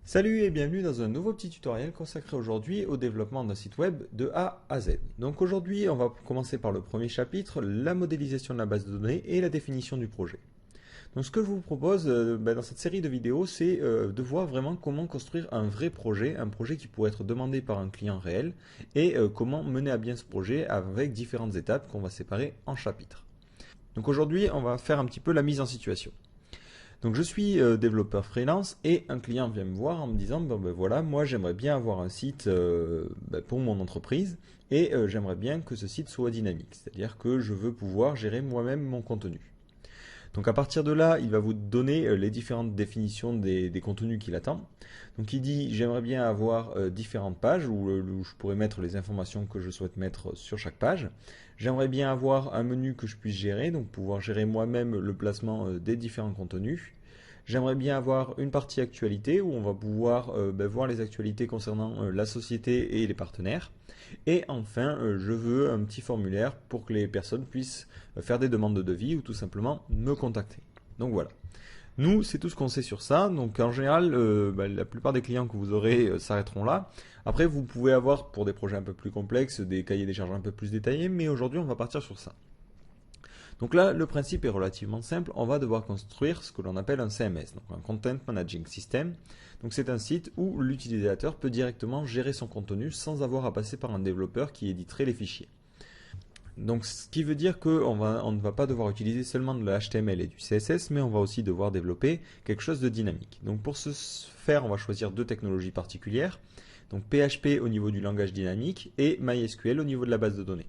Salut et bienvenue dans un nouveau petit tutoriel consacré aujourd'hui au développement d'un site web de A à Z. Donc aujourd'hui, on va commencer par le premier chapitre, la modélisation de la base de données et la définition du projet. Donc ce que je vous propose dans cette série de vidéos, c'est de voir vraiment comment construire un vrai projet, un projet qui pourrait être demandé par un client réel, et comment mener à bien ce projet avec différentes étapes qu'on va séparer en chapitres. Donc aujourd'hui, on va faire un petit peu la mise en situation. Donc je suis développeur freelance et un client vient me voir en me disant ben voilà, moi j'aimerais bien avoir un site pour mon entreprise et j'aimerais bien que ce site soit dynamique, c'est-à-dire que je veux pouvoir gérer moi-même mon contenu. Donc à partir de là, il va vous donner les différentes définitions des contenus qu'il attend. Donc il dit j'aimerais bien avoir différentes pages où je pourrais mettre les informations que je souhaite mettre sur chaque page. J'aimerais bien avoir un menu que je puisse gérer, donc pouvoir gérer moi-même le placement des différents contenus. J'aimerais bien avoir une partie actualité où on va pouvoir voir les actualités concernant la société et les partenaires. Et enfin, je veux un petit formulaire pour que les personnes puissent faire des demandes de devis ou tout simplement me contacter. Donc voilà. Nous, c'est tout ce qu'on sait sur ça. Donc en général, la plupart des clients que vous aurez s'arrêteront là. Après, vous pouvez avoir pour des projets un peu plus complexes des cahiers des charges un peu plus détaillés, mais aujourd'hui, on va partir sur ça. Donc là, le principe est relativement simple. On va devoir construire ce que l'on appelle un CMS, donc un Content Managing System. Donc c'est un site où l'utilisateur peut directement gérer son contenu sans avoir à passer par un développeur qui éditerait les fichiers. Donc ce qui veut dire qu'on ne va pas devoir utiliser seulement de l'HTML et du CSS, mais on va aussi devoir développer quelque chose de dynamique. Donc pour ce faire, on va choisir deux technologies particulières. Donc PHP au niveau du langage dynamique et MySQL au niveau de la base de données.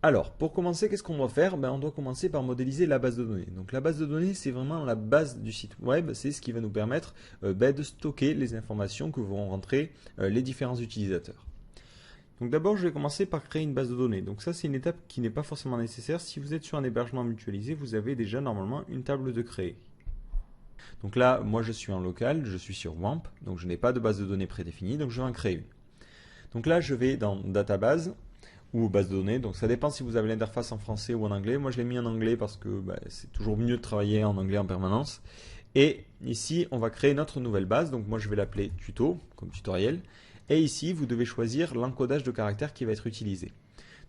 Alors, pour commencer, qu'est-ce qu'on doit faire? On doit commencer par modéliser la base de données. Donc la base de données, c'est vraiment la base du site web, c'est ce qui va nous permettre de stocker les informations que vont rentrer les différents utilisateurs. Donc d'abord, je vais commencer par créer une base de données. Donc ça, c'est une étape qui n'est pas forcément nécessaire. Si vous êtes sur un hébergement mutualisé, vous avez déjà normalement une table de créer. Donc là, moi je suis en local, je suis sur WAMP, donc je n'ai pas de base de données prédéfinie, donc je vais en créer une. Donc là, je vais dans Database ou base de données. Donc ça dépend si vous avez l'interface en français ou en anglais. Moi je l'ai mis en anglais parce que c'est toujours mieux de travailler en anglais en permanence. Et ici on va créer notre nouvelle base. Donc moi je vais l'appeler tuto comme tutoriel. Et ici vous devez choisir l'encodage de caractères qui va être utilisé.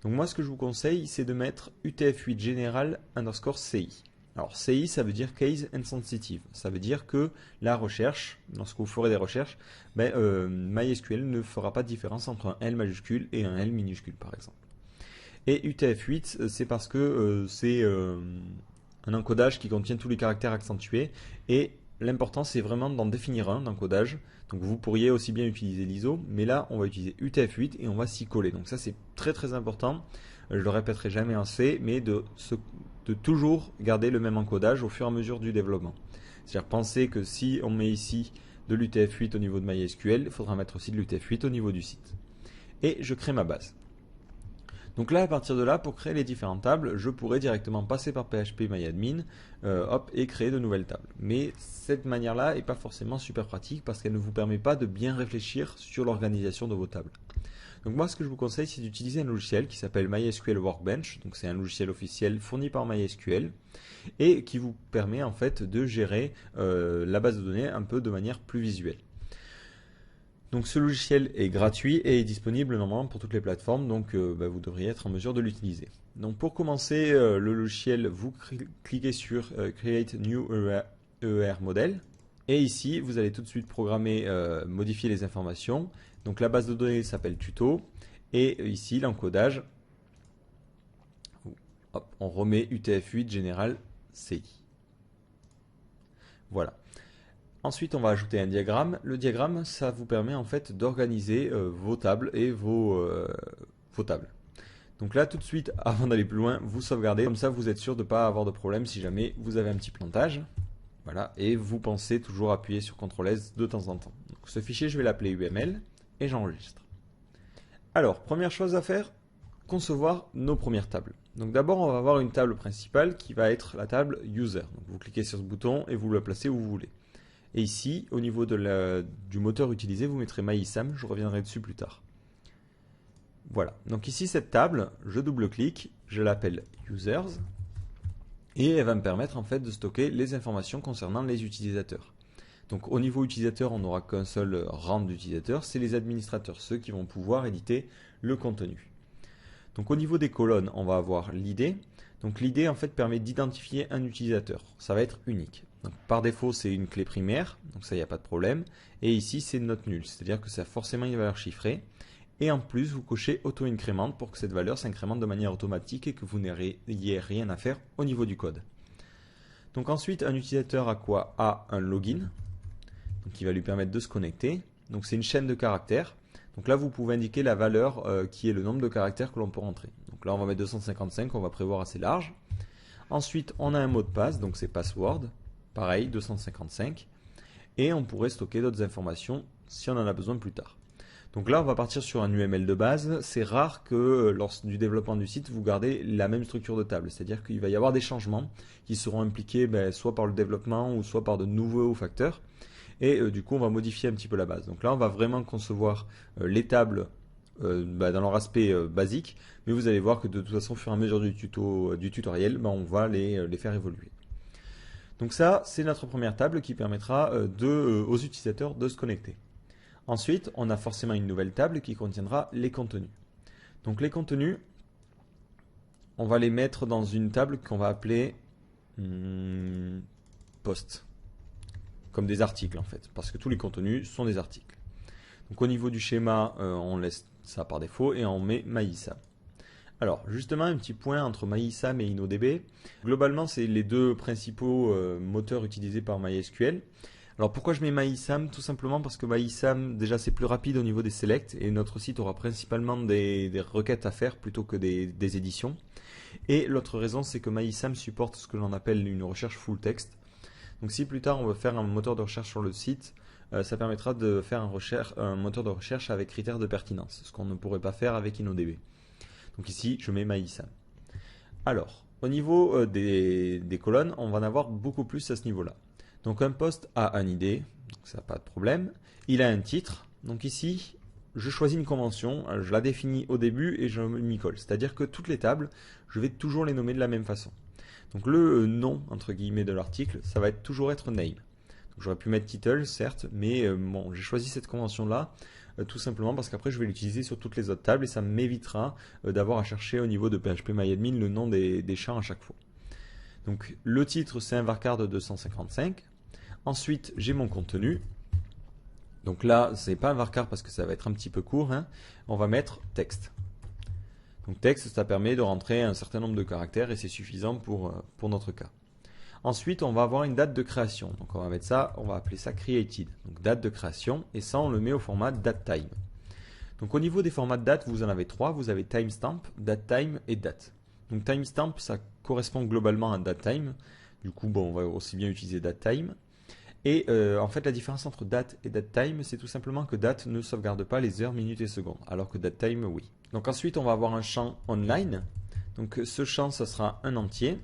Donc moi ce que je vous conseille c'est de mettre UTF-8 General _ CI. Alors CI ça veut dire Case Insensitive. Ça veut dire que la recherche, lorsque vous ferez des recherches, MySQL ne fera pas de différence entre un L majuscule et un L minuscule par exemple. Et UTF-8 c'est parce que c'est un encodage qui contient tous les caractères accentués et l'important c'est vraiment d'en définir un d'encodage. Donc vous pourriez aussi bien utiliser l'ISO, mais là on va utiliser UTF-8 et on va s'y coller. Donc ça c'est très très important. Je le répéterai jamais assez, mais de toujours garder le même encodage au fur et à mesure du développement. C'est-à-dire penser que si on met ici de l'UTF-8 au niveau de MySQL, il faudra mettre aussi de l'UTF-8 au niveau du site. Et je crée ma base. Donc là, à partir de là, pour créer les différentes tables, je pourrais directement passer par PHP-MyAdmin et créer de nouvelles tables. Mais cette manière-là n'est pas forcément super pratique parce qu'elle ne vous permet pas de bien réfléchir sur l'organisation de vos tables. Donc moi, ce que je vous conseille, c'est d'utiliser un logiciel qui s'appelle MySQL Workbench. Donc c'est un logiciel officiel fourni par MySQL et qui vous permet en fait de gérer la base de données un peu de manière plus visuelle. Donc ce logiciel est gratuit et est disponible normalement pour toutes les plateformes, donc vous devriez être en mesure de l'utiliser. Donc pour commencer le logiciel, vous cliquez sur Create New ER Model et ici vous allez tout de suite programmer, modifier les informations. Donc la base de données s'appelle tuto et ici l'encodage, on remet UTF-8 General CI. Voilà. Ensuite, on va ajouter un diagramme. Le diagramme, ça vous permet en fait d'organiser vos tables et vos tables. Donc là, tout de suite, avant d'aller plus loin, vous sauvegardez. Comme ça, vous êtes sûr de ne pas avoir de problème si jamais vous avez un petit plantage. Voilà. Et vous pensez toujours appuyer sur CTRL S de temps en temps. Donc, ce fichier, je vais l'appeler UML et j'enregistre. Alors, première chose à faire, concevoir nos premières tables. Donc d'abord, on va avoir une table principale qui va être la table User. Donc, vous cliquez sur ce bouton et vous le placez où vous voulez. Et ici, au niveau du moteur utilisé, vous mettrez MyISAM, je reviendrai dessus plus tard. Voilà, donc ici cette table, je double-clique, je l'appelle Users, et elle va me permettre en fait de stocker les informations concernant les utilisateurs. Donc au niveau utilisateur, on n'aura qu'un seul rang d'utilisateur, c'est les administrateurs, ceux qui vont pouvoir éditer le contenu. Donc au niveau des colonnes, on va avoir l'id. Donc l'id en fait permet d'identifier un utilisateur. Ça va être unique. Donc, par défaut, c'est une clé primaire, donc ça, il n'y a pas de problème. Et ici, c'est une note nulle, c'est-à-dire que ça a forcément une valeur chiffrée. Et en plus, vous cochez auto-incrémente pour que cette valeur s'incrémente de manière automatique et que vous n'ayez rien à faire au niveau du code. Donc ensuite, un utilisateur a quoi? A un login, donc qui va lui permettre de se connecter. Donc c'est une chaîne de caractères. Donc là, vous pouvez indiquer la valeur qui est le nombre de caractères que l'on peut rentrer. Donc là, on va mettre 255, on va prévoir assez large. Ensuite, on a un mot de passe, donc c'est password. Pareil, 255. Et on pourrait stocker d'autres informations si on en a besoin plus tard. Donc là, on va partir sur un UML de base. C'est rare que lors du développement du site, vous gardez la même structure de table. C'est-à-dire qu'il va y avoir des changements qui seront impliqués soit par le développement ou soit par de nouveaux facteurs. Et du coup, on va modifier un petit peu la base. Donc là, on va vraiment concevoir les tables dans leur aspect basique. Mais vous allez voir que de toute façon, au fur et à mesure du tutoriel, on va les faire évoluer. Donc ça, c'est notre première table qui permettra aux utilisateurs de se connecter. Ensuite, on a forcément une nouvelle table qui contiendra les contenus. Donc les contenus, on va les mettre dans une table qu'on va appeler post, comme des articles en fait, parce que tous les contenus sont des articles. Donc au niveau du schéma, on laisse ça par défaut et on met MyISAM. Alors justement, un petit point entre MyISAM et InnoDB. Globalement, c'est les deux principaux moteurs utilisés par MySQL. Alors pourquoi je mets MyISAM? Tout simplement parce que MyISAM, déjà c'est plus rapide au niveau des selects et notre site aura principalement des requêtes à faire plutôt que des éditions. Et l'autre raison, c'est que MyISAM supporte ce que l'on appelle une recherche full text. Donc si plus tard on veut faire un moteur de recherche sur le site, ça permettra de faire un moteur de recherche avec critères de pertinence, ce qu'on ne pourrait pas faire avec InnoDB. Donc ici, je mets MyISAM. Alors, au niveau des colonnes, on va en avoir beaucoup plus à ce niveau-là. Donc un post a un ID, donc ça n'a pas de problème. Il a un titre, donc ici, je choisis une convention, je la définis au début et je m'y colle. C'est-à-dire que toutes les tables, je vais toujours les nommer de la même façon. Donc le nom, entre guillemets, de l'article, ça va toujours être name. J'aurais pu mettre title, certes, mais bon, j'ai choisi cette convention-là tout simplement parce qu'après je vais l'utiliser sur toutes les autres tables et ça m'évitera d'avoir à chercher au niveau de PHPMyAdmin le nom des champs à chaque fois. Donc le titre, c'est un varchar de 255. Ensuite, j'ai mon contenu. Donc là, c'est pas un varchar parce que ça va être un petit peu court. On va mettre texte. Donc texte, ça permet de rentrer un certain nombre de caractères et c'est suffisant pour notre cas. Ensuite, on va avoir une date de création. Donc on va mettre ça, on va appeler ça created. Donc date de création et ça, on le met au format datetime. Donc au niveau des formats de date, vous en avez trois. Vous avez timestamp, datetime et date. Donc timestamp, ça correspond globalement à datetime. Du coup, on va aussi bien utiliser datetime. Et en fait, la différence entre date et datetime, c'est tout simplement que date ne sauvegarde pas les heures, minutes et secondes, alors que datetime, oui. Donc ensuite, on va avoir un champ online. Donc ce champ, ça sera un entier.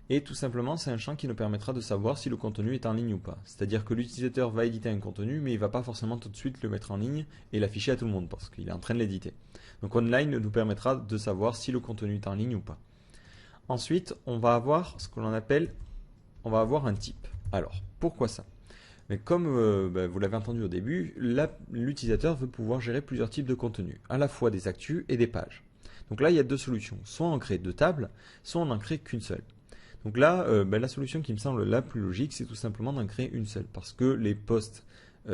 Et tout simplement, c'est un champ qui nous permettra de savoir si le contenu est en ligne ou pas. C'est-à-dire que l'utilisateur va éditer un contenu, mais il ne va pas forcément tout de suite le mettre en ligne et l'afficher à tout le monde, parce qu'il est en train de l'éditer. Donc online nous permettra de savoir si le contenu est en ligne ou pas. Ensuite, on va avoir ce que l'on appelle, on va avoir un type. Alors, pourquoi ça? Mais comme vous l'avez entendu au début, l'utilisateur veut pouvoir gérer plusieurs types de contenus, à la fois des actus et des pages. Donc là, il y a deux solutions. Soit on crée deux tables, soit on n'en crée qu'une seule. Donc là, la solution qui me semble la plus logique, c'est tout simplement d'en créer une seule. Parce que les posts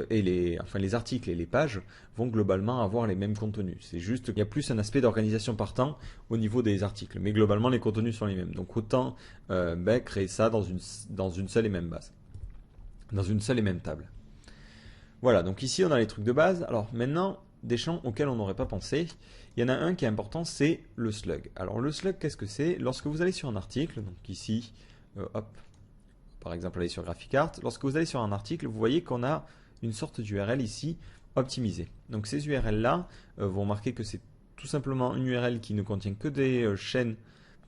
et les articles et les pages vont globalement avoir les mêmes contenus. C'est juste qu'il y a plus un aspect d'organisation par temps au niveau des articles. Mais globalement, les contenus sont les mêmes. Donc autant créer ça dans une seule et même base. Dans une seule et même table. Voilà, donc ici on a les trucs de base. Alors maintenant, des champs auxquels on n'aurait pas pensé. Il y en a un qui est important, c'est le slug. Alors le slug, qu'est-ce que c'est? Lorsque vous allez sur un article, donc ici, par exemple aller sur GraphiCart, lorsque vous allez sur un article, vous voyez qu'on a une sorte d'URL ici optimisée. Donc ces URL-là vont marquer que c'est tout simplement une URL qui ne contient que des chaînes,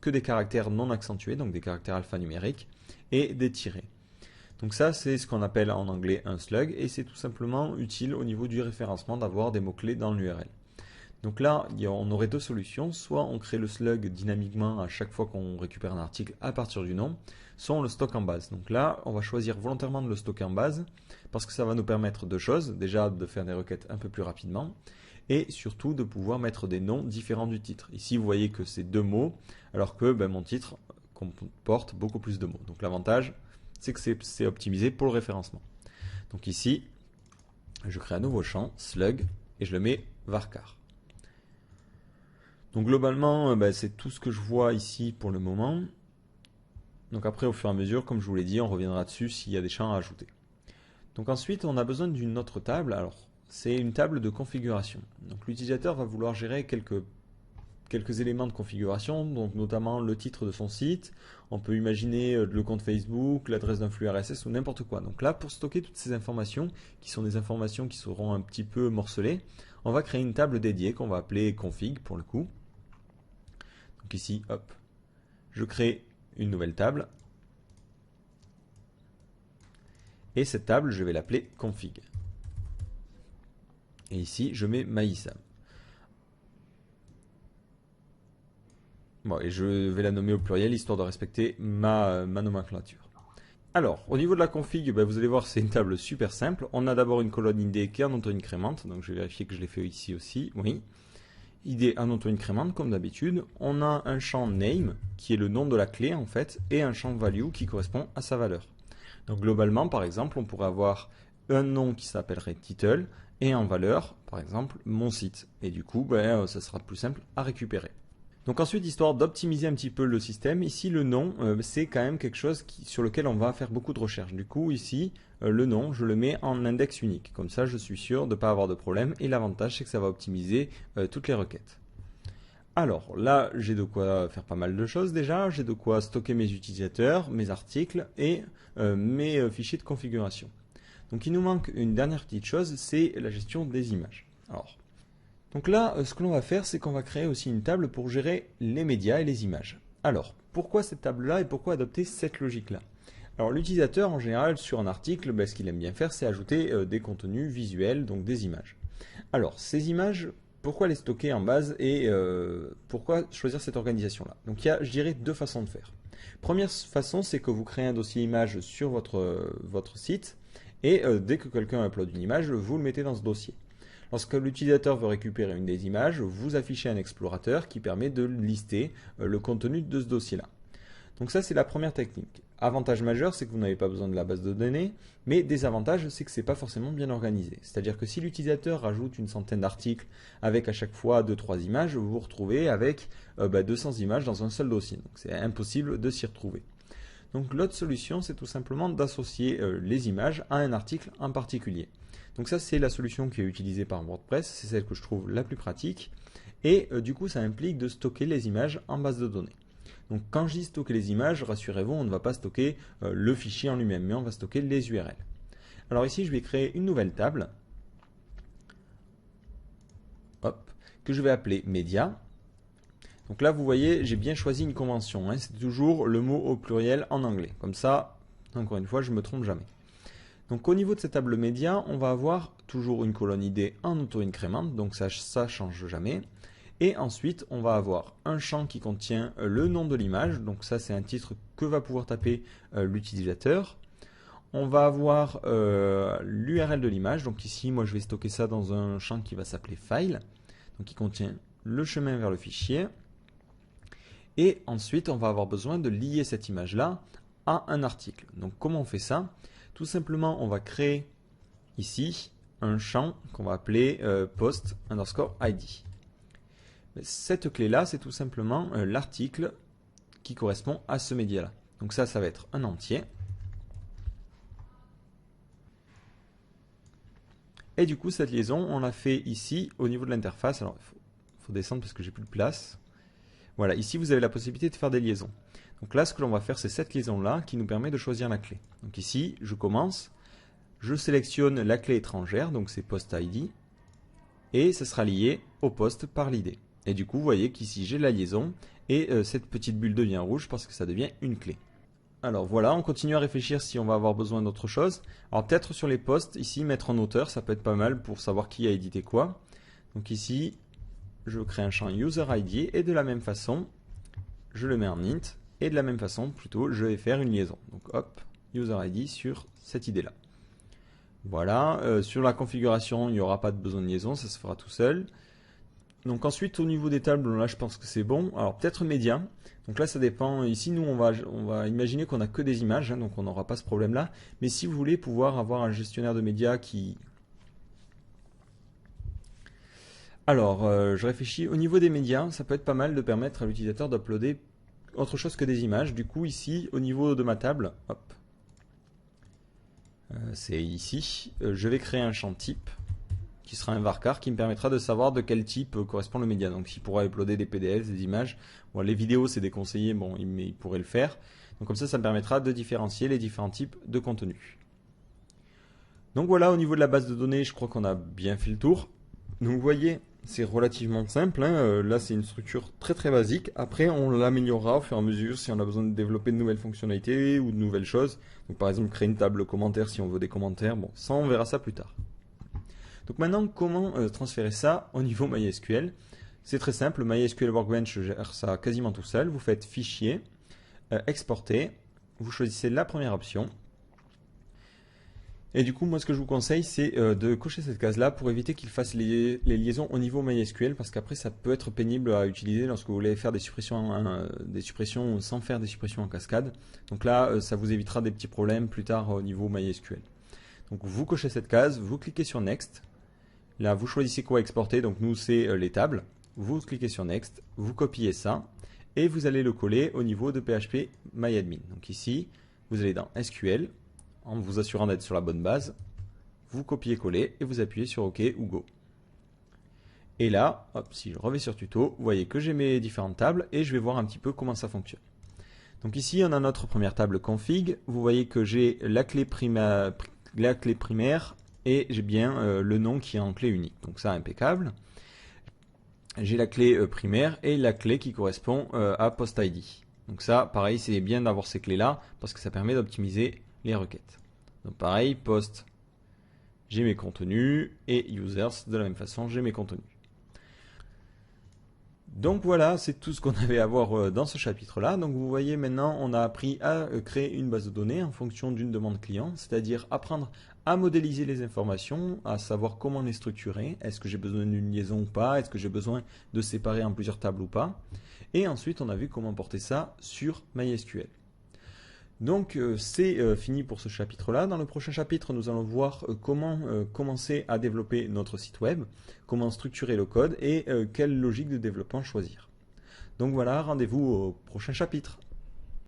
que des caractères non accentués, donc des caractères alphanumériques, et des tirets. Donc ça, c'est ce qu'on appelle en anglais un slug, et c'est tout simplement utile au niveau du référencement d'avoir des mots-clés dans l'URL. Donc là, on aurait deux solutions. Soit on crée le slug dynamiquement à chaque fois qu'on récupère un article à partir du nom, soit on le stocke en base. Donc là, on va choisir volontairement de le stocker en base parce que ça va nous permettre deux choses. Déjà, de faire des requêtes un peu plus rapidement et surtout de pouvoir mettre des noms différents du titre. Ici, vous voyez que c'est deux mots alors que mon titre comporte beaucoup plus de mots. Donc l'avantage, c'est que c'est optimisé pour le référencement. Donc ici, je crée un nouveau champ, slug, et je le mets varchar. Donc globalement, c'est tout ce que je vois ici pour le moment. Donc après, au fur et à mesure, comme je vous l'ai dit, on reviendra dessus s'il y a des champs à ajouter. Donc ensuite, on a besoin d'une autre table. Alors, c'est une table de configuration. Donc l'utilisateur va vouloir gérer quelques éléments de configuration, donc notamment le titre de son site. On peut imaginer le compte Facebook, l'adresse d'un flux RSS ou n'importe quoi. Donc là, pour stocker toutes ces informations, qui sont des informations qui seront un petit peu morcelées, on va créer une table dédiée qu'on va appeler config pour le coup. Donc ici, hop, je crée une nouvelle table. Et cette table, je vais l'appeler config. Et ici, je mets myISAM. Bon, et je vais la nommer au pluriel, histoire de respecter ma nomenclature. Alors, au niveau de la config, vous allez voir, c'est une table super simple. On a d'abord une colonne ID qui est en auto-incrémente. Donc, je vais vérifier que je l'ai fait ici aussi. Oui. ID en auto-incrémente, comme d'habitude. On a un champ name, qui est le nom de la clé, en fait, et un champ value qui correspond à sa valeur. Donc, globalement, par exemple, on pourrait avoir un nom qui s'appellerait title, et en valeur, par exemple, mon site. Et du coup, ça sera plus simple à récupérer. Donc ensuite, histoire d'optimiser un petit peu le système, ici le nom, c'est quand même quelque chose sur lequel on va faire beaucoup de recherches. Du coup, ici, le nom, je le mets en index unique. Comme ça, je suis sûr de ne pas avoir de problème. Et l'avantage, c'est que ça va optimiser toutes les requêtes. Alors là, j'ai de quoi faire pas mal de choses déjà. J'ai de quoi stocker mes utilisateurs, mes articles et mes fichiers de configuration. Donc il nous manque une dernière petite chose, c'est la gestion des images. Donc là, ce que l'on va faire, c'est qu'on va créer aussi une table pour gérer les médias et les images. Alors, pourquoi cette table-là et pourquoi adopter cette logique-là? Alors l'utilisateur, en général, sur un article, ce qu'il aime bien faire, c'est ajouter des contenus visuels, donc des images. Alors, ces images, pourquoi les stocker en base et pourquoi choisir cette organisation-là? Donc il y a, je dirais, deux façons de faire. Première façon, c'est que vous créez un dossier image sur votre site et dès que quelqu'un upload une image, vous le mettez dans ce dossier. Lorsque l'utilisateur veut récupérer une des images, vous affichez un explorateur qui permet de lister le contenu de ce dossier-là. Donc ça, c'est la première technique. Avantage majeur, c'est que vous n'avez pas besoin de la base de données, mais désavantage, c'est que ce n'est pas forcément bien organisé. C'est-à-dire que si l'utilisateur rajoute une centaine d'articles avec à chaque fois 2-3 images, vous vous retrouvez avec 200 images dans un seul dossier. Donc c'est impossible de s'y retrouver. Donc l'autre solution, c'est tout simplement d'associer les images à un article en particulier. Donc ça, c'est la solution qui est utilisée par WordPress, c'est celle que je trouve la plus pratique. Et du coup, ça implique de stocker les images en base de données. Donc quand je dis stocker les images, rassurez-vous, on ne va pas stocker le fichier en lui-même, mais on va stocker les URL. Alors ici, je vais créer une nouvelle table, que je vais appeler média. Donc là, vous voyez, j'ai bien choisi une convention, c'est toujours le mot au pluriel en anglais. Comme ça, encore une fois, je ne me trompe jamais. Donc au niveau de cette table média, on va avoir toujours une colonne ID en auto-incrémente, donc ça ne change jamais. Et ensuite, on va avoir un champ qui contient le nom de l'image, donc ça c'est un titre que va pouvoir taper l'utilisateur. On va avoir l'URL de l'image, donc ici moi je vais stocker ça dans un champ qui va s'appeler file, donc qui contient le chemin vers le fichier. Et ensuite, on va avoir besoin de lier cette image-là à un article. Donc comment on fait ça? Tout simplement, on va créer ici un champ qu'on va appeler post_id. Cette clé-là, c'est tout simplement l'article qui correspond à ce média-là. Donc ça va être un entier. Et du coup, cette liaison, on l'a fait ici au niveau de l'interface. Alors, il faut descendre parce que j'ai plus de place. Voilà, ici, vous avez la possibilité de faire des liaisons. Donc là, ce que l'on va faire, c'est cette liaison-là qui nous permet de choisir la clé. Donc ici, je commence, je sélectionne la clé étrangère, donc c'est post_id, et ce sera lié au poste par l'id. Et du coup, vous voyez qu'ici, j'ai la liaison, et cette petite bulle devient rouge parce que ça devient une clé. Alors voilà, on continue à réfléchir si on va avoir besoin d'autre chose. Alors peut-être sur les posts, ici, mettre en auteur, ça peut être pas mal pour savoir qui a édité quoi. Donc ici, je crée un champ UserID et de la même façon, je le mets en int et de la même façon, plutôt, je vais faire une liaison. Donc hop, UserID sur cette idée-là. Voilà, sur la configuration, il n'y aura pas de besoin de liaison, ça se fera tout seul. Donc ensuite, au niveau des tables, là je pense que c'est bon. Alors peut-être média. Donc là ça dépend. Ici nous on va imaginer qu'on n'a que des images, hein, donc on n'aura pas ce problème-là. Mais si vous voulez pouvoir avoir un gestionnaire de médias qui... Alors je réfléchis. Au niveau des médias, ça peut être pas mal de permettre à l'utilisateur d'uploader autre chose que des images. Du coup ici, au niveau de ma table, hop, c'est ici, je vais créer un champ type qui sera un varchar qui me permettra de savoir de quel type correspond le média. Donc il pourra uploader des PDF, des images. Bon, les vidéos c'est déconseillé, bon, mais il pourrait le faire. Donc comme ça me permettra de différencier les différents types de contenu. Donc voilà, au niveau de la base de données, je crois qu'on a bien fait le tour. Donc vous voyez, c'est relativement simple, hein. Là c'est une structure très très basique. Après on l'améliorera au fur et à mesure si on a besoin de développer de nouvelles fonctionnalités ou de nouvelles choses. Donc par exemple créer une table commentaire si on veut des commentaires. Bon, ça on verra ça plus tard. Donc maintenant, comment transférer ça au niveau MySQL? C'est très simple, MySQL Workbench gère ça quasiment tout seul. Vous faites Fichier, Exporter, vous choisissez la première option. Et du coup, moi ce que je vous conseille, c'est de cocher cette case-là pour éviter qu'il fasse les liaisons au niveau MySQL, parce qu'après ça peut être pénible à utiliser lorsque vous voulez faire des suppressions sans faire des suppressions en cascade. Donc là, ça vous évitera des petits problèmes plus tard au niveau MySQL. Donc vous cochez cette case, vous cliquez sur Next. Là, vous choisissez quoi exporter, donc nous c'est les tables. Vous cliquez sur Next, vous copiez ça et vous allez le coller au niveau de PHP MyAdmin. Donc ici, vous allez dans SQL, en vous assurant d'être sur la bonne base, vous copiez-coller et vous appuyez sur OK ou Go. Et là, hop, si je reviens sur Tuto, vous voyez que j'ai mes différentes tables et je vais voir un petit peu comment ça fonctionne. Donc ici, on a notre première table config. Vous voyez que j'ai la clé primaire et j'ai bien le nom qui est en clé unique. Donc ça, impeccable. J'ai la clé primaire et la clé qui correspond à PostID. Donc ça, pareil, c'est bien d'avoir ces clés-là parce que ça permet d'optimiser les requêtes. Donc pareil, post, j'ai mes contenus et users, de la même façon, j'ai mes contenus. Donc voilà, c'est tout ce qu'on avait à voir dans ce chapitre-là. Donc vous voyez maintenant, on a appris à créer une base de données en fonction d'une demande client, c'est-à-dire apprendre à modéliser les informations, à savoir comment les structurer, est-ce que j'ai besoin d'une liaison ou pas, est-ce que j'ai besoin de séparer en plusieurs tables ou pas. Et ensuite, on a vu comment porter ça sur MySQL. Donc c'est fini pour ce chapitre-là. Dans le prochain chapitre, nous allons voir comment commencer à développer notre site web, comment structurer le code et quelle logique de développement choisir. Donc voilà, rendez-vous au prochain chapitre.